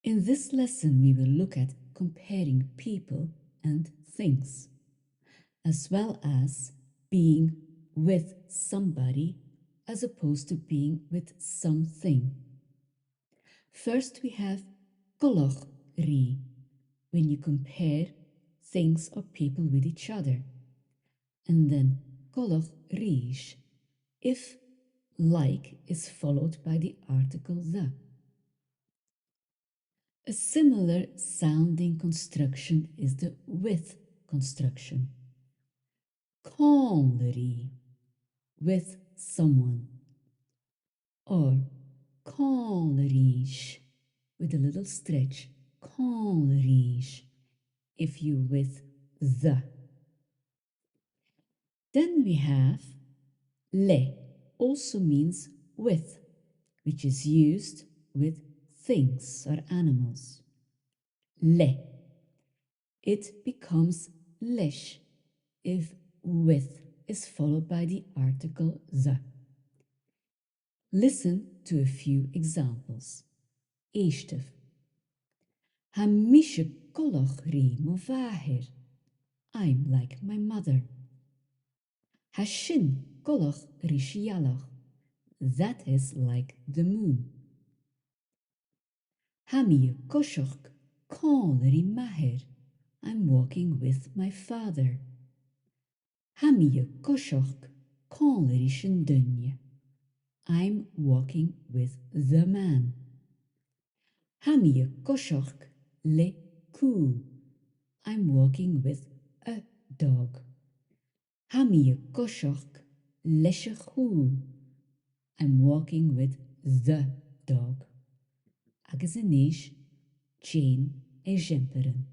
In this lesson, we will look at comparing people and things, as well as being with somebody as opposed to being with something. First, we have Coltach rí, when you compare things or people with each other. And then Coltach ríis, if like is followed by the article the. A similar sounding construction is the with construction. Còmhla, with someone. Or Còmhla, with a little stretch. Còmhla, if you with the. Then we have le, also means with, which is used with things or animals. Le. It becomes leis if with is followed by the article the. Listen to a few examples. Eerste. Ha mishe Coltach rí mo bhaithir. I'm like my mother. Ha sin Coltach rí shialach. That is like the moon. Ha mi koshach Còmhla rí mahir. I'm walking with my father. Ha mi koshach Còmhla rí sin duine. I'm walking with the man. Ha mi koshach le cú. I'm walking with a dog. Ha mi koshach leis a chú. I'm walking with the dog. Agus inis, Jane e Jemperin.